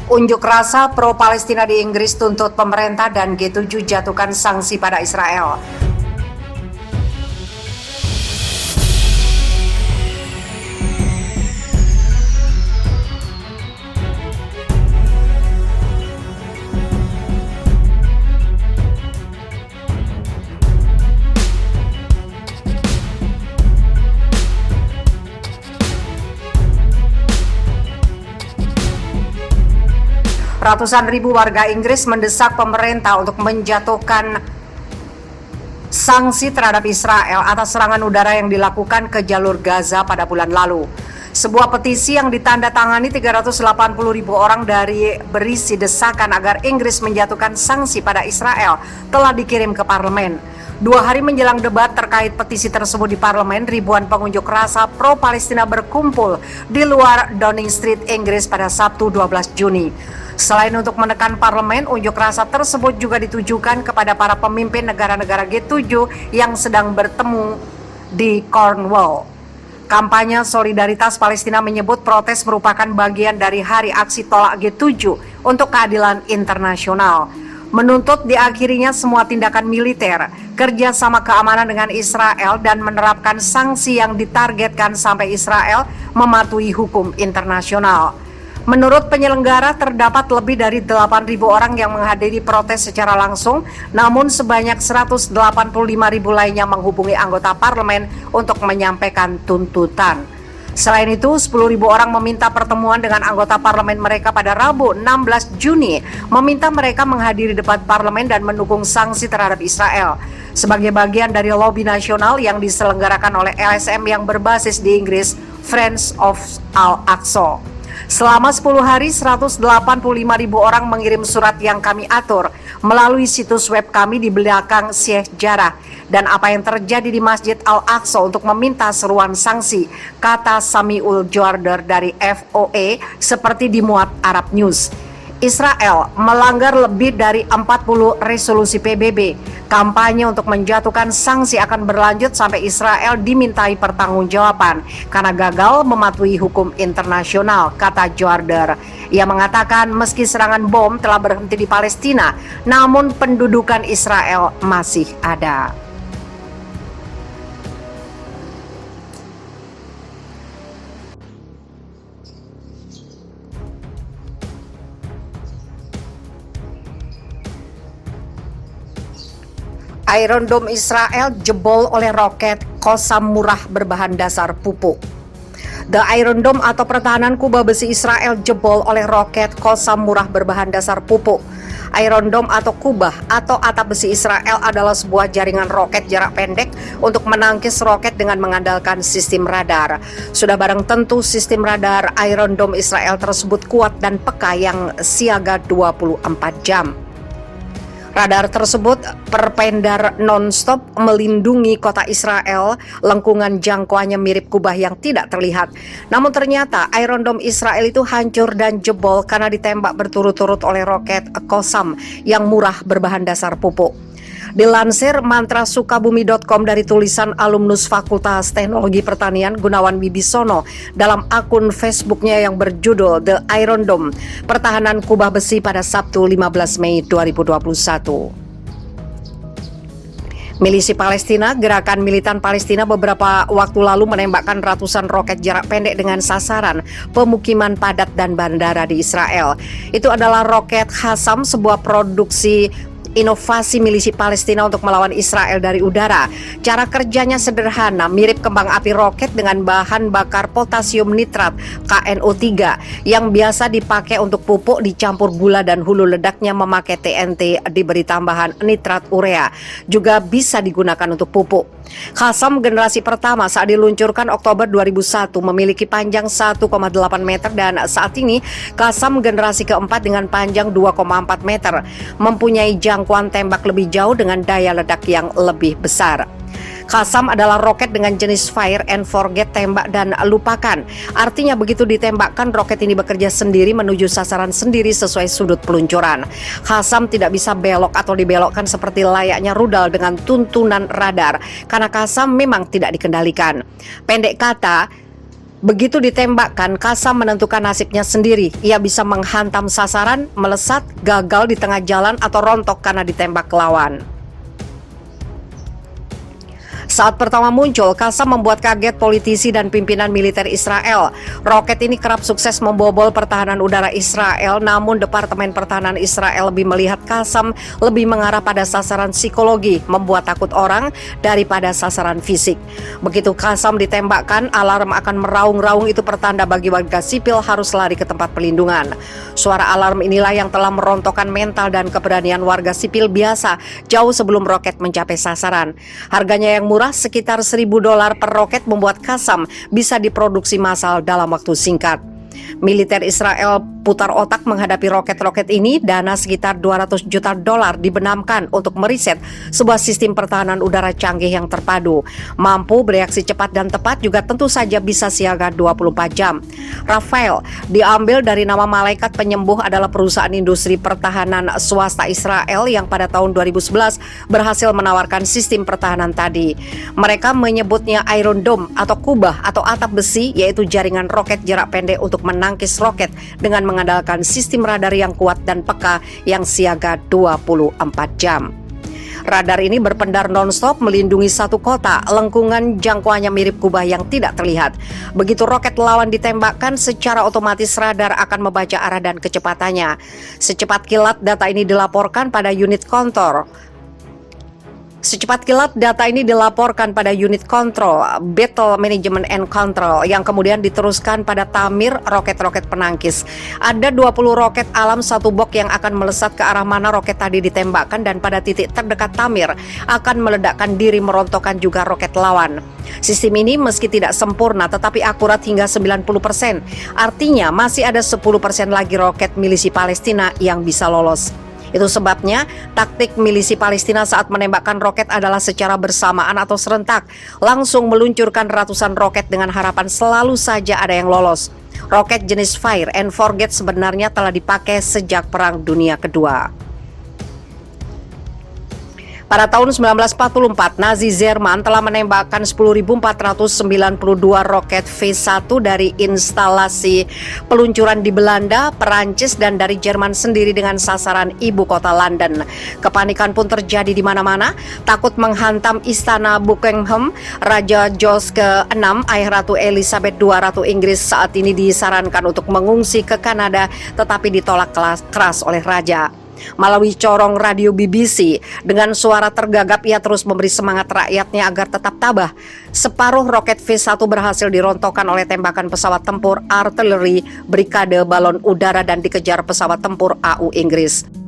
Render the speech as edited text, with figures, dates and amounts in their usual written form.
Unjuk rasa pro-Palestina di Inggris tuntut pemerintah dan G7 jatuhkan sanksi pada Israel. Ratusan ribu warga Inggris mendesak pemerintah untuk menjatuhkan sanksi terhadap Israel atas serangan udara yang dilakukan ke jalur Gaza pada bulan lalu. Sebuah petisi yang ditandatangani 380.000 orang berisi desakan agar Inggris menjatuhkan sanksi pada Israel telah dikirim ke parlemen. 2 hari menjelang debat terkait petisi tersebut di parlemen, ribuan pengunjuk rasa pro-Palestina berkumpul di luar Downing Street, Inggris pada Sabtu 12 Juni. Selain untuk menekan parlemen, unjuk rasa tersebut juga ditujukan kepada para pemimpin negara-negara G7 yang sedang bertemu di Cornwall. Kampanye Solidaritas Palestina menyebut protes merupakan bagian dari hari aksi tolak G7 untuk keadilan internasional. Menuntut diakhirinya semua tindakan militer, kerjasama keamanan dengan Israel, dan menerapkan sanksi yang ditargetkan sampai Israel mematuhi hukum internasional. Menurut penyelenggara, terdapat lebih dari 8.000 orang yang menghadiri protes secara langsung, namun sebanyak 185.000 lainnya menghubungi anggota parlemen untuk menyampaikan tuntutan. Selain itu, 10.000 orang meminta pertemuan dengan anggota parlemen mereka pada Rabu 16 Juni, meminta mereka menghadiri debat parlemen dan mendukung sanksi terhadap Israel. Sebagai bagian dari lobi nasional yang diselenggarakan oleh LSM yang berbasis di Inggris, Friends of Al-Aqsa. Selama 10 hari, 185.000 orang mengirim surat yang kami atur melalui situs web kami di belakang Syekh Jarrah dan apa yang terjadi di Masjid Al-Aqsa untuk meminta seruan sanksi, kata Samiul Jorder dari FOE seperti dimuat Arab News. Israel melanggar lebih dari 40 resolusi PBB. Kampanye untuk menjatuhkan sanksi akan berlanjut sampai Israel dimintai pertanggungjawaban karena gagal mematuhi hukum internasional, kata Jorder. Ia mengatakan meski serangan bom telah berhenti di Palestina, namun pendudukan Israel masih ada. Iron Dome Israel jebol oleh roket Qassam murah berbahan dasar pupuk. The Iron Dome atau pertahanan kubah besi Israel jebol oleh roket Qassam murah berbahan dasar pupuk. Iron Dome atau kubah atau atap besi Israel adalah sebuah jaringan roket jarak pendek untuk menangkis roket dengan mengandalkan sistem radar. Sudah barang tentu sistem radar Iron Dome Israel tersebut kuat dan peka yang siaga 24 jam. Radar tersebut berpendar non-stop melindungi kota Israel, lengkungan jangkauannya mirip kubah yang tidak terlihat. Namun ternyata Iron Dome Israel itu hancur dan jebol karena ditembak berturut-turut oleh roket Qassam yang murah berbahan dasar pupuk. Dilansir mantrasukabumi.com dari tulisan alumnus Fakultas Teknologi Pertanian Gunawan Wibisono dalam akun Facebooknya yang berjudul The Iron Dome, pertahanan kubah besi pada Sabtu 15 Mei 2021. Milisi Palestina, gerakan militan Palestina beberapa waktu lalu menembakkan ratusan roket jarak pendek dengan sasaran pemukiman padat dan bandara di Israel. Itu adalah roket Qassam, sebuah produksi inovasi milisi Palestina untuk melawan Israel dari udara. Cara kerjanya sederhana, mirip kembang api roket dengan bahan bakar potasium nitrat KNO3 yang biasa dipakai untuk pupuk dicampur gula dan hulu ledaknya memakai TNT diberi tambahan nitrat urea. Juga bisa digunakan untuk pupuk. Qassam generasi pertama saat diluncurkan Oktober 2001 memiliki panjang 1,8 meter dan saat ini Qassam generasi keempat dengan panjang 2,4 meter mempunyai jangkauan tembak lebih jauh dengan daya ledak yang lebih besar. Qassam adalah roket dengan jenis fire and forget, tembak dan lupakan. Artinya begitu ditembakkan, roket ini bekerja sendiri menuju sasaran sendiri sesuai sudut peluncuran. Qassam tidak bisa belok atau dibelokkan seperti layaknya rudal dengan tuntunan radar, karena Qassam memang tidak dikendalikan. Pendek kata, Begitu ditembakkan, Qassam menentukan nasibnya sendiri. Ia bisa menghantam sasaran, melesat, gagal di tengah jalan, atau rontok karena ditembak lawan. Saat pertama muncul, Qassam membuat kaget politisi dan pimpinan militer Israel. Roket ini kerap sukses membobol pertahanan udara Israel, namun Departemen Pertahanan Israel lebih melihat Qassam lebih mengarah pada sasaran psikologi, membuat takut orang daripada sasaran fisik. Begitu Qassam ditembakkan, alarm akan meraung-raung. Itu pertanda bagi warga sipil harus lari ke tempat pelindungan. Suara alarm inilah yang telah merontokkan mental dan keberanian warga sipil biasa jauh sebelum roket mencapai sasaran. Harganya yang murah, sekitar $1.000 per roket, membuat Qassam bisa diproduksi massal dalam waktu singkat. Militer Israel putar otak menghadapi roket-roket ini. Dana sekitar $200 juta dibenamkan untuk meriset sebuah sistem pertahanan udara canggih yang terpadu, mampu bereaksi cepat dan tepat, juga tentu saja bisa siaga 24 jam. Rafael diambil dari nama malaikat penyembuh, adalah perusahaan industri pertahanan swasta Israel yang pada tahun 2011 berhasil menawarkan sistem pertahanan tadi. Mereka menyebutnya Iron Dome atau kubah atau atap besi, yaitu jaringan roket jarak pendek untuk menangkis roket dengan mengandalkan sistem radar yang kuat dan peka yang siaga 24 jam. Radar ini berpendar non-stop melindungi satu kota. Lengkungan jangkauannya mirip kubah yang tidak terlihat. Begitu roket lawan ditembakkan, secara otomatis radar akan membaca arah dan kecepatannya. Secepat kilat data ini dilaporkan pada unit kontrol. pada unit kontrol Battle Management and Control yang kemudian diteruskan pada Tamir, roket-roket penangkis. Ada 20 roket alam satu box yang akan melesat ke arah mana roket tadi ditembakkan, dan pada titik terdekat Tamir akan meledakkan diri, merontokkan juga roket lawan. Sistem ini meski tidak sempurna tetapi akurat hingga 90%. Artinya masih ada 10% lagi roket milisi Palestina yang bisa lolos. Itu sebabnya taktik milisi Palestina saat menembakkan roket adalah secara bersamaan atau serentak, langsung meluncurkan ratusan roket dengan harapan selalu saja ada yang lolos. Roket jenis Fire and Forget sebenarnya telah dipakai sejak Perang Dunia Kedua. Pada tahun 1944, Nazi Jerman telah menembakkan 10.492 roket V1 dari instalasi peluncuran di Belanda, Perancis, dan dari Jerman sendiri dengan sasaran ibu kota London. Kepanikan pun terjadi di mana-mana, takut menghantam istana Buckingham. Raja George ke-6, ayah Ratu Elizabeth II Ratu Inggris, saat ini disarankan untuk mengungsi ke Kanada, tetapi ditolak keras oleh raja. Melalui corong radio BBC, dengan suara tergagap ia terus memberi semangat rakyatnya agar tetap tabah. Separuh roket V1 berhasil dirontokkan oleh tembakan pesawat tempur artileri, brigade balon udara, dan dikejar pesawat tempur AU Inggris.